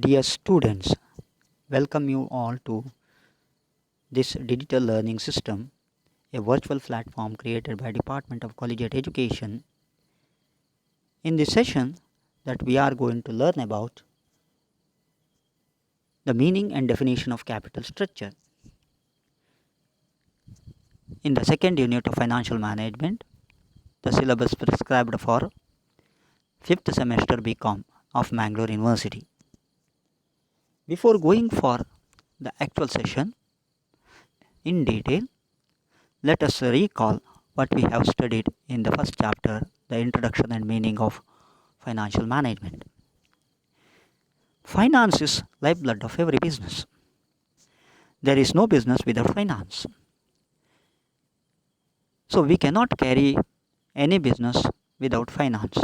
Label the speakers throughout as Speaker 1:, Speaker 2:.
Speaker 1: Dear students, welcome you all to this digital learning system, a virtual platform created by Department of Collegiate Education. In this session that we are going to learn about the meaning and definition of capital structure. In the second unit of financial management, the syllabus prescribed for 5th semester BCom of Mangalore University. Before going for the actual session in detail, let us recall what we have studied in the first chapter, the introduction and meaning of financial management. Finance is lifeblood of every business. There is no business without finance. So we cannot carry any business without finance.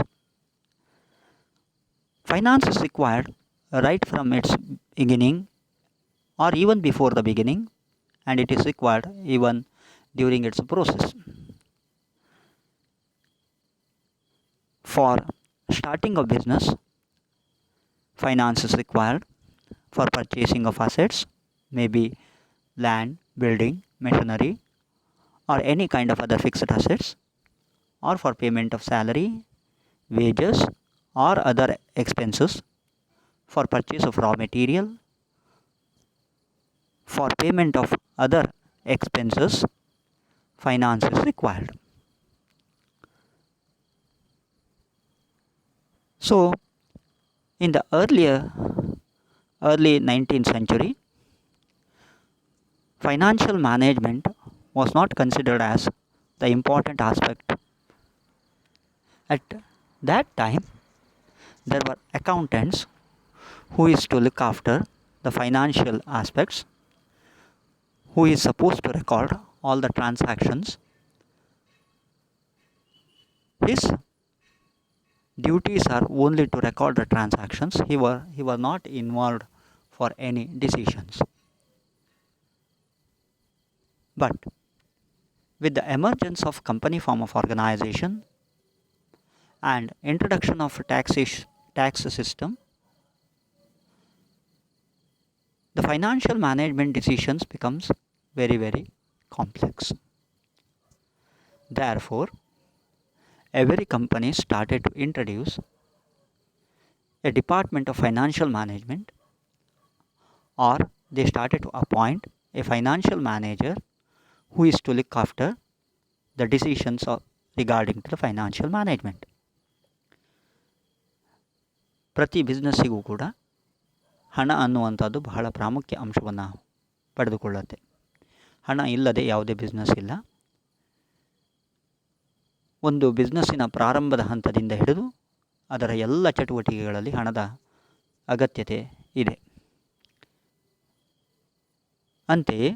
Speaker 1: Finance is required right from its beginning or even before the beginning, and it is required even during its process. For starting a business, finance is required for purchasing of assets, maybe land, building, machinery, or any kind of other fixed assets, or for payment of salary, wages, or other expenses, for purchase of raw material, for payment of other expenses, finance is required. So, in the early 19th century, financial management was not considered as the important aspect. At that time, there were accountants who is to look after the financial aspects, who is supposed to record all the transactions. His duties are only to record the transactions. He was not involved for any decisions. But with the emergence of company form of organization and introduction of tax system, the financial management decisions becomes very complex. Therefore, every company started to introduce a department of financial management, or they started to appoint a financial manager who is to look after the decisions regarding to the financial management. ಪ್ರತಿ ಬಿಸ್ನೆಸ್ಸಿಗೂ ಕೂಡ ಹಣ ಅನ್ನುವಂಥದ್ದು ಬಹಳ ಪ್ರಾಮುಖ್ಯ ಅಂಶವನ್ನು ಪಡೆದುಕೊಳ್ಳುತ್ತೆ. ಹಣ ಇಲ್ಲದೆ ಯಾವುದೇ ಬಿಸ್ನೆಸ್ ಇಲ್ಲ. ಒಂದು ಬಿಸ್ನೆಸ್ಸಿನ ಪ್ರಾರಂಭದ ಹಂತದಿಂದ ಹಿಡಿದು ಅದರ ಎಲ್ಲ ಚಟುವಟಿಕೆಗಳಲ್ಲಿ ಹಣದ ಅಗತ್ಯತೆ ಇದೆ. ಅಂತೆಯೇ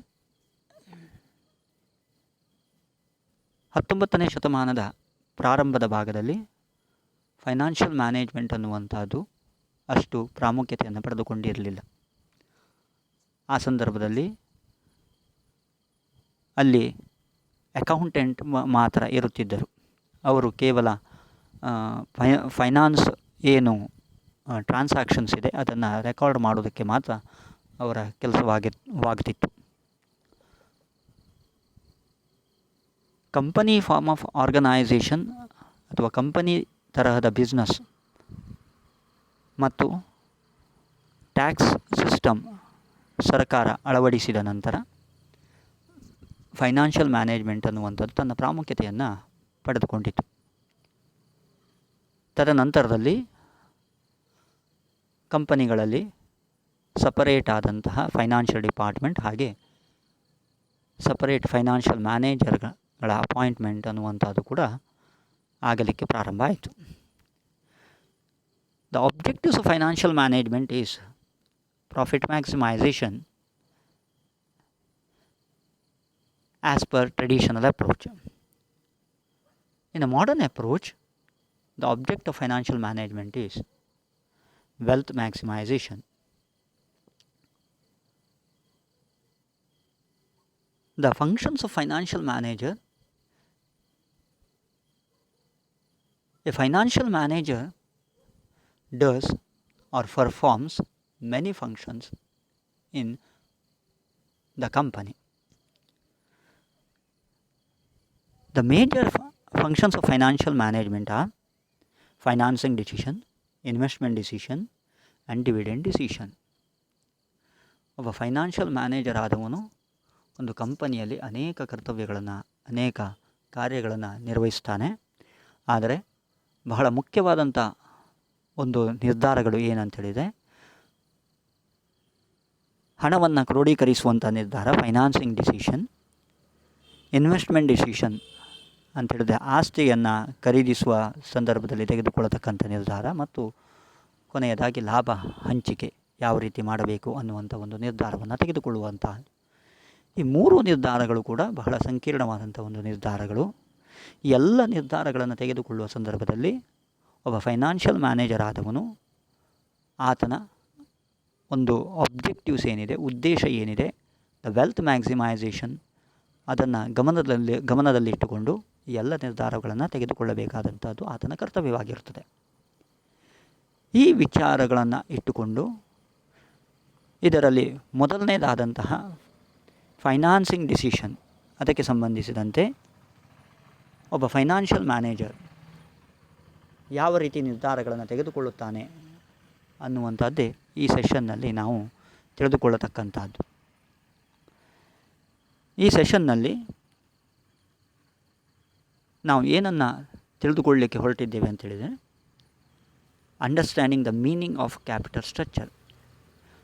Speaker 1: 19ನೇ ಶತಮಾನದ ಪ್ರಾರಂಭದ ಭಾಗದಲ್ಲಿ ಫೈನಾನ್ಷಿಯಲ್ ಮ್ಯಾನೇಜ್ಮೆಂಟ್ ಅನ್ನುವಂಥದ್ದು ಅಷ್ಟು ಪ್ರಾಮುಖ್ಯತೆಯನ್ನು ಪಡೆದುಕೊಂಡಿರಲಿಲ್ಲ. ಆ ಸಂದರ್ಭದಲ್ಲಿ ಅಲ್ಲಿ ಅಕೌಂಟೆಂಟ್ ಮಾತ್ರ ಇರುತ್ತಿದ್ದರು. ಅವರು ಕೇವಲ ಫೈನಾನ್ಸ್ ಏನು ಟ್ರಾನ್ಸಾಕ್ಷನ್ಸ್ ಇದೆ ಅದನ್ನು ರೆಕಾರ್ಡ್ ಮಾಡೋದಕ್ಕೆ ಮಾತ್ರ ಅವರ ಕೆಲಸವಾಗ್ತಿತ್ತು. ಕಂಪನಿ ಫಾರ್ಮ್ ಆಫ್ ಆರ್ಗನೈಸೇಷನ್ ಅಥವಾ ಕಂಪನಿ ತರಹದ ಬಿಸ್ನೆಸ್ ಮತ್ತು ಟ್ಯಾಕ್ಸ್ ಸಿಸ್ಟಮ್ ಸರ್ಕಾರ ಅಳವಡಿಸಿದ ನಂತರ ಫೈನಾನ್ಷಿಯಲ್ ಮ್ಯಾನೇಜ್ಮೆಂಟ್ ಅನ್ನುವಂಥದ್ದು ತನ್ನ ಪ್ರಾಮುಖ್ಯತೆಯನ್ನು ಪಡೆದುಕೊಂಡಿತು. ತದನಂತರದಲ್ಲಿ ಕಂಪನಿಗಳಲ್ಲಿ ಸಪರೇಟ್ ಆದಂತಹ ಫೈನಾನ್ಷಿಯಲ್ ಡಿಪಾರ್ಟ್ಮೆಂಟ್ ಹಾಗೆ ಸಪರೇಟ್ ಫೈನಾನ್ಷಿಯಲ್ ಮ್ಯಾನೇಜರ್ಗಳ ಅಪಾಯಿಂಟ್ಮೆಂಟ್ ಅನ್ನುವಂಥದ್ದು ಕೂಡ ಆಗಲಿಕ್ಕೆ ಪ್ರಾರಂಭ ಆಯಿತು. The objectives of financial management is profit maximization as per traditional approach. In a modern approach, the object of financial management is wealth maximization. The functions of financial manager. A financial manager does or performs many functions in the company. The major functions of financial management are financing decision, investment decision, and dividend decision. ಒಬ್ಬ financial manager ಆದವನು ಒಂದು ಕಂಪನಿಯಲ್ಲಿ ಅನೇಕ ಕರ್ತವ್ಯಗಳನ್ನು, ಅನೇಕ ಕಾರ್ಯಗಳನ್ನು ನಿರ್ವಹಿಸ್ತಾನೆ. ಆದರೆ ಬಹಳ ಮುಖ್ಯವಾದಂಥ ಒಂದು ನಿರ್ಧಾರಗಳು ಏನಂತೇಳಿದರೆ, ಹಣವನ್ನು ಕ್ರೋಢೀಕರಿಸುವಂಥ ನಿರ್ಧಾರ ಫೈನಾನ್ಸಿಂಗ್ ಡಿಸಿಷನ್, ಇನ್ವೆಸ್ಟ್ಮೆಂಟ್ ಡಿಸಿಷನ್ ಅಂತೇಳಿದರೆ ಆಸ್ತಿಯನ್ನು ಖರೀದಿಸುವ ಸಂದರ್ಭದಲ್ಲಿ ತೆಗೆದುಕೊಳ್ಳತಕ್ಕಂಥ ನಿರ್ಧಾರ, ಮತ್ತು ಕೊನೆಯದಾಗಿ ಲಾಭ ಹಂಚಿಕೆ ಯಾವ ರೀತಿ ಮಾಡಬೇಕು ಅನ್ನುವಂಥ ಒಂದು ನಿರ್ಧಾರವನ್ನು ತೆಗೆದುಕೊಳ್ಳುವಂತಹ ಈ 3 ನಿರ್ಧಾರಗಳು ಕೂಡ ಬಹಳ ಸಂಕೀರ್ಣವಾದಂಥ ಒಂದು ನಿರ್ಧಾರಗಳು. ಈ ಎಲ್ಲ ನಿರ್ಧಾರಗಳನ್ನು ತೆಗೆದುಕೊಳ್ಳುವ ಸಂದರ್ಭದಲ್ಲಿ ಒಬ್ಬ ಫೈನಾನ್ಷಿಯಲ್ ಮ್ಯಾನೇಜರ್ ಆದವನು ಆತನ ಒಂದು ಆಬ್ಜೆಕ್ಟಿವ್ಸ್ ಏನಿದೆ, ಉದ್ದೇಶ ಏನಿದೆ, ದ ವೆಲ್ತ್ ಮ್ಯಾಕ್ಸಿಮೈಸೇಷನ್, ಅದನ್ನು ಗಮನದಲ್ಲಿಟ್ಟುಕೊಂಡು ಈ ಎಲ್ಲ ನಿರ್ಧಾರಗಳನ್ನು ತೆಗೆದುಕೊಳ್ಳಬೇಕಾದಂಥದ್ದು ಆತನ ಕರ್ತವ್ಯವಾಗಿರುತ್ತದೆ. ಈ ವಿಚಾರಗಳನ್ನು ಇಟ್ಟುಕೊಂಡು ಇದರಲ್ಲಿ ಮೊದಲನೇದಾದಂತಹ ಫೈನಾನ್ಸಿಂಗ್ ಡಿಸಿಷನ್, ಅದಕ್ಕೆ ಸಂಬಂಧಿಸಿದಂತೆ ಒಬ್ಬ ಫೈನಾನ್ಷಿಯಲ್ ಮ್ಯಾನೇಜರ್ ಯಾವ ರೀತಿ ನಿರ್ಧಾರಗಳನ್ನು ತೆಗೆದುಕೊಳ್ಳುತ್ತಾನೆ ಅನ್ನುವಂಥದ್ದೇ ಈ ಸೆಷನ್ನಲ್ಲಿ ನಾವು ತಿಳಿದುಕೊಳ್ಳತಕ್ಕಂಥದ್ದು. ಈ ಸೆಷನ್ನಲ್ಲಿ ನಾವು ಏನನ್ನು ತಿಳಿದುಕೊಳ್ಳಲಿಕ್ಕೆ ಹೊರಟಿದ್ದೇವೆ ಅಂತೇಳಿದರೆ, understanding the meaning of capital structure,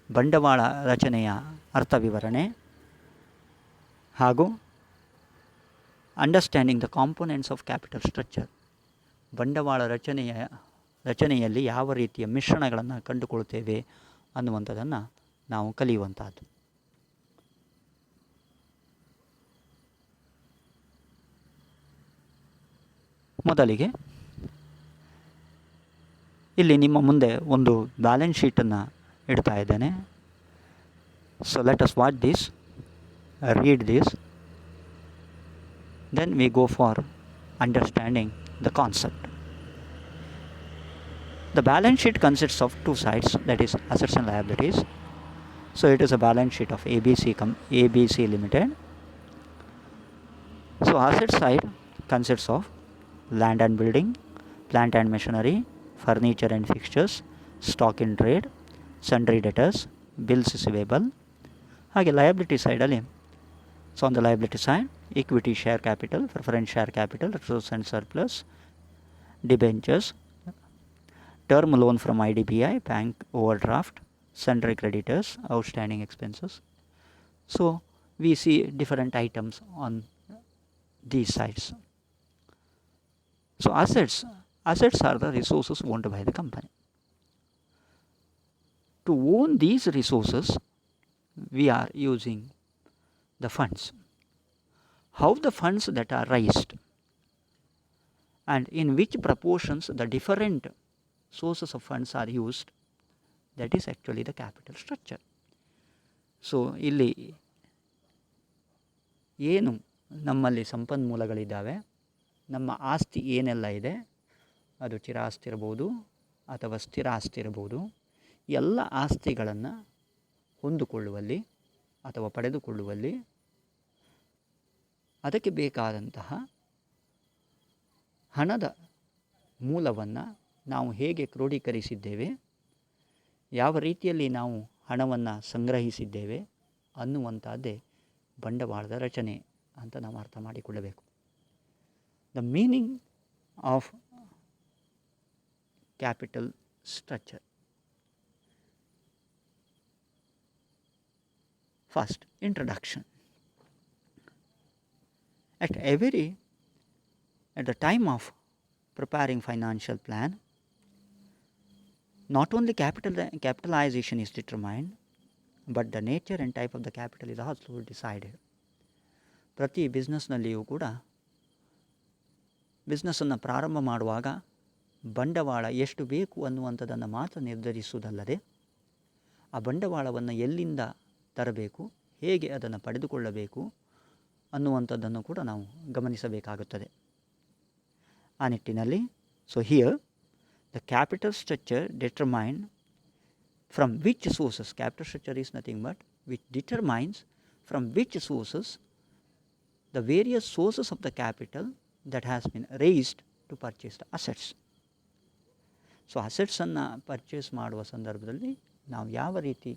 Speaker 1: ಬಂಡವಾಳ ರಚನೆಯ ಅರ್ಥ ವಿವರಣೆ, ಹಾಗೂ understanding the components of capital structure, ಬಂಡವಾಳ ರಚನೆಯಲ್ಲಿ ಯಾವ ರೀತಿಯ ಮಿಶ್ರಣಗಳನ್ನು ಕಂಡುಕೊಳ್ತೇವೆ ಅನ್ನುವಂಥದ್ದನ್ನು ನಾವು ಕಲಿಯುವಂಥದ್ದು. ಮೊದಲಿಗೆ ಇಲ್ಲಿ ನಿಮ್ಮ ಮುಂದೆ ಒಂದು ಬ್ಯಾಲೆನ್ಸ್ ಶೀಟನ್ನು ಇಡ್ತಾ ಇದ್ದೇನೆ. So let us watch this, read this, then we go for understanding the concept. The balance sheet consists of 2 sides, that is assets and liabilities. So it is a balance sheet of ABC Limited. So asset side consists of land and building, plant and machinery, furniture and fixtures, stock in trade, sundry debtors, bills receivable. ಹಾಗೆ liability ಸೈಡಲ್ಲಿ, so on the liability side, equity share capital, preference share capital, reserves and surplus, debentures, term loan from IDBI, bank overdraft, sundry creditors, outstanding expenses. So we see different items on these sides. So assets are the resources owned by the company. To own these resources, we are using the funds. How the funds that are raised and in which proportions the different sources of funds are used, that is actually the capital structure. So ಇಲ್ಲಿ ಏನು ನಮ್ಮಲ್ಲಿ ಸಂಪನ್ಮೂಲಗಳಿದ್ದಾವೆ, ನಮ್ಮ ಆಸ್ತಿ ಏನೆಲ್ಲ ಇದೆ, ಅದು ಚಿರಾಸ್ತಿ ಇರ್ಬೋದು ಅಥವಾ ಸ್ಥಿರ ಆಸ್ತಿ ಇರ್ಬೋದು, ಎಲ್ಲ ಆಸ್ತಿಗಳನ್ನು ಹೊಂದಿಕೊಳ್ಳುವಲ್ಲಿ ಅಥವಾ ಪಡೆದುಕೊಳ್ಳುವಲ್ಲಿ ಅದಕ್ಕೆ ಬೇಕಾದಂತಹ ಹಣದ ಮೂಲವನ್ನು ನಾವು ಹೇಗೆ ಕ್ರೋಢೀಕರಿಸಿದ್ದೇವೆ, ಯಾವ ರೀತಿಯಲ್ಲಿ ನಾವು ಹಣವನ್ನು ಸಂಗ್ರಹಿಸಿದ್ದೇವೆ ಅನ್ನುವಂಥದ್ದೇ ಬಂಡವಾಳದ ರಚನೆ ಅಂತ ನಾವು ಅರ್ಥ ಮಾಡಿಕೊಳ್ಳಬೇಕು. The meaning of capital structure. First, introduction. At the time of preparing financial plan, not only capitalization is determined, but the nature and type of the capital is also decided. ಪ್ರತಿ ಬಿಸ್ನೆಸ್ನಲ್ಲಿಯೂ ಕೂಡ ಬಿಸ್ನೆಸ್ಸನ್ನು ಪ್ರಾರಂಭ ಮಾಡುವಾಗ ಬಂಡವಾಳ ಎಷ್ಟು ಬೇಕು ಅನ್ನುವಂಥದ್ದನ್ನು ಮಾತ್ರ ನಿರ್ಧರಿಸುವುದಲ್ಲದೆ, ಆ ಬಂಡವಾಳವನ್ನು ಎಲ್ಲಿಂದ ತರಬೇಕು, ಹೇಗೆ ಅದನ್ನು ಪಡೆದುಕೊಳ್ಳಬೇಕು ಅನ್ನುವಂಥದ್ದನ್ನು ಕೂಡ ನಾವು ಗಮನಿಸಬೇಕಾಗುತ್ತದೆ. ಆ ನಿಟ್ಟಿನಲ್ಲಿ, so here the capital structure determine from which sources, capital structure is nothing but which determines from which sources, the various sources of the capital that has been raised to purchase the assets. So ಅಸೆಟ್ಸನ್ನು purchase ಮಾಡುವ ಸಂದರ್ಭದಲ್ಲಿ ನಾವು ಯಾವ ರೀತಿ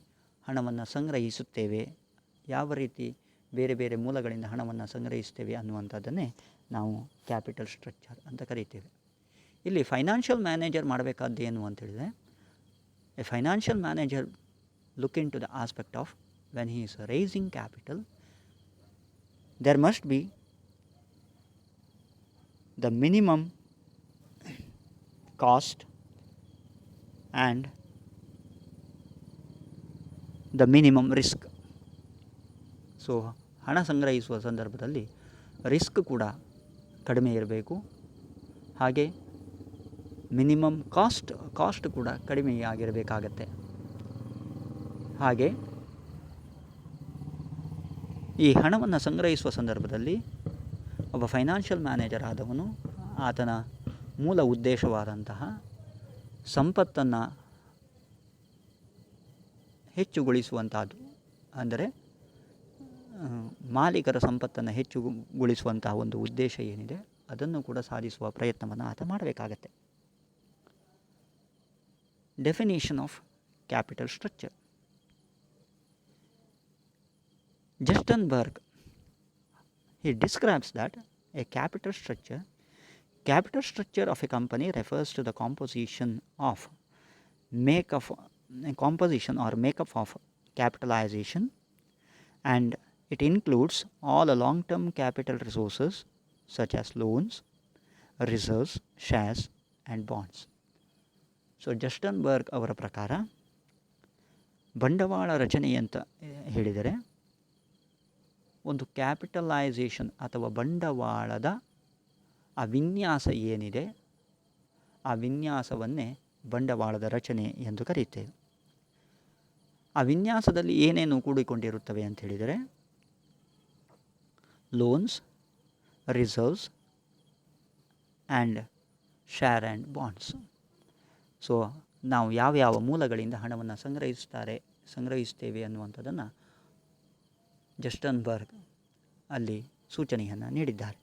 Speaker 1: ಹಣವನ್ನು ಸಂಗ್ರಹಿಸುತ್ತೇವೆ, ಯಾವ ರೀತಿ ಬೇರೆ ಬೇರೆ ಮೂಲಗಳಿಂದ ಹಣವನ್ನು ಸಂಗ್ರಹಿಸ್ತೇವೆ ಅನ್ನುವಂಥದ್ದನ್ನೇ ನಾವು ಕ್ಯಾಪಿಟಲ್ ಸ್ಟ್ರಕ್ಚರ್ ಅಂತ ಕರೀತೇವೆ. ಇಲ್ಲಿ ಫೈನಾನ್ಷಿಯಲ್ ಮ್ಯಾನೇಜರ್ ಮಾಡಬೇಕಾದ್ದು ಏನು ಅಂತೇಳಿದರೆ, a financial manager look into the aspect of when he is raising capital, there must be the minimum cost and the minimum risk. So ಹಣ ಸಂಗ್ರಹಿಸುವ ಸಂದರ್ಭದಲ್ಲಿ ರಿಸ್ಕ್ ಕೂಡ ಕಡಿಮೆ ಇರಬೇಕು, ಹಾಗೆ ಮಿನಿಮಮ್ ಕಾಸ್ಟ್ ಕೂಡ ಕಡಿಮೆ ಆಗಿರಬೇಕಾಗತ್ತೆ. ಹಾಗೆ ಈ ಹಣವನ್ನು ಸಂಗ್ರಹಿಸುವ ಸಂದರ್ಭದಲ್ಲಿ ಒಬ್ಬ ಫೈನಾನ್ಷಿಯಲ್ ಮ್ಯಾನೇಜರ್ ಆದವನು ಆತನ ಮೂಲ ಉದ್ದೇಶವಾದಂತಹ ಸಂಪತ್ತನ್ನು ಹೆಚ್ಚುಗೊಳಿಸುವಂಥದ್ದು, ಅಂದರೆ ಮಾಲೀಕರ ಸಂಪತ್ತನ್ನು ಹೆಚ್ಚುಗೊಳಿಸುವಂತಹ ಒಂದು ಉದ್ದೇಶ ಏನಿದೆ ಅದನ್ನು ಕೂಡ ಸಾಧಿಸುವ ಪ್ರಯತ್ನವನ್ನು ಆತ ಮಾಡಬೇಕಾಗತ್ತೆ. Definition of capital structure. Justin Berg, he describes that a capital structure of a company refers to the composition or makeup of capitalization, and it includes all long-term capital resources such as loans, reserves, shares and bonds. So ಜಸ್ಟನ್ ಬರ್ಗ್ ಅವರ ಪ್ರಕಾರ ಬಂಡವಾಳ ರಚನೆ ಅಂತ ಹೇಳಿದರೆ ಒಂದು capitalisation ಅಥವಾ ಬಂಡವಾಳದ ಆ ವಿನ್ಯಾಸ ಏನಿದೆ, ಆ ವಿನ್ಯಾಸವನ್ನೇ ಬಂಡವಾಳದ ರಚನೆ ಎಂದು ಕರೆಯುತ್ತೇವೆ. ಆ ವಿನ್ಯಾಸದಲ್ಲಿ ಏನೇನು ಕೂಡಿಕೊಂಡಿರುತ್ತವೆ ಅಂತ ಹೇಳಿದರೆ loans, reserves and share and bonds. So ನಾವು ಯಾವ ಮೂಲಗಳಿಂದ ಹಣವನ್ನು ಸಂಗ್ರಹಿಸ್ತೇವೆ ಅನ್ನುವಂಥದ್ದನ್ನು ಜಸ್ಟನ್ ಬರ್ಗ್ ಅಲ್ಲಿ ಸೂಚನೆಯನ್ನು ನೀಡಿದ್ದಾರೆ.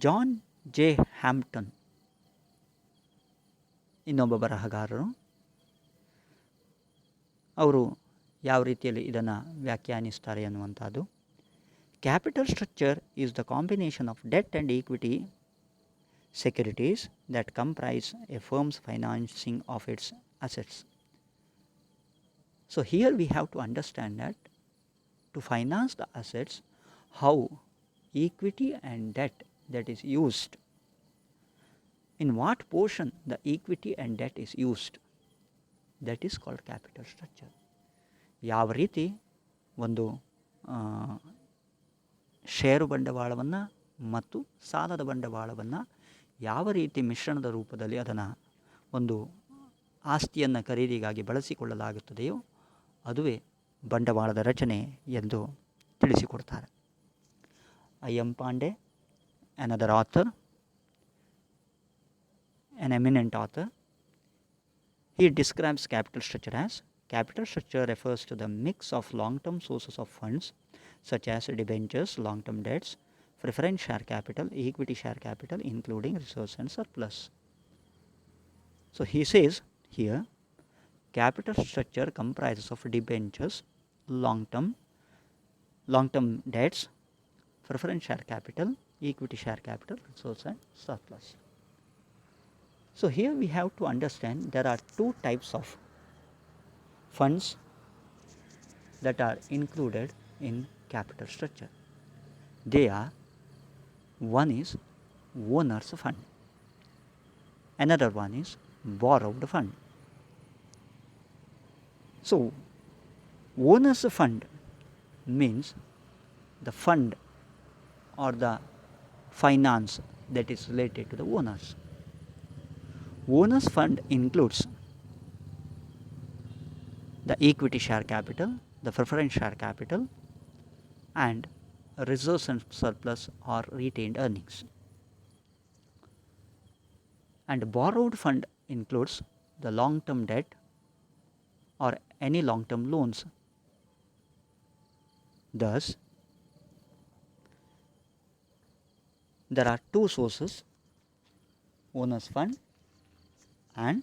Speaker 1: ಜಾನ್ ಜೆ ಹ್ಯಾಂಪ್ಟನ್ ಇನ್ನೊಬ್ಬ ಬರಹಗಾರರು, ಅವರು ಯಾವ ರೀತಿಯಲ್ಲಿ ಇದನ್ನು ವ್ಯಾಖ್ಯಾನಿಸ್ತಾರೆ ಅನ್ನುವಂಥದ್ದು. Capital structure is the combination of debt and equity securities that comprise a firm's financing of its assets. So here we have to understand that to finance the assets, how equity and debt that is used, in what portion the equity and debt is used, that is called capital structure. ಯಾವ ರೀತಿ ಒಂದು ಷೇರು ಬಂಡವಾಳವನ್ನು ಮತ್ತು ಸಾಲದ ಬಂಡವಾಳವನ್ನು ಯಾವ ರೀತಿ ಮಿಶ್ರಣದ ರೂಪದಲ್ಲಿ ಅದನ್ನು ಒಂದು ಆಸ್ತಿಯನ್ನು ಖರೀದಿಗಾಗಿ ಬಳಸಿಕೊಳ್ಳಲಾಗುತ್ತದೆಯೋ ಅದುವೇ ಬಂಡವಾಳದ ರಚನೆ ಎಂದು ತಿಳಿಸಿಕೊಡ್ತಾರೆ. I.M. Pandey, another author, an eminent author, he describes capital structure as capital structure refers to the mix of long-term sources of funds such as debentures, long-term debts, preference share capital, equity share capital, including reserves and surplus. So he says here, capital structure comprises of debentures, long-term debts, preference share capital, equity share capital, reserves and surplus. So here we have to understand there are two types of funds that are included in capital structure. They are, one is owner's fund, another one is borrowed fund. So owner's fund means the fund or the finance that is related to the owners. Owner's fund includes the equity share capital, the preference share capital, and reserves and surplus or retained earnings. And borrowed fund includes the long term debt or any long term loans. Thus, there are two sources, owner's fund and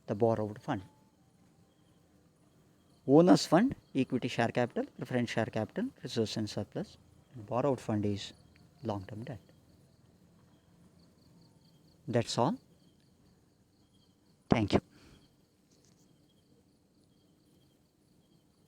Speaker 1: the borrowed fund. Owner's fund, equity share capital, preference share capital, reserves and surplus. And borrowed fund is long term debt. That's all. Thank you.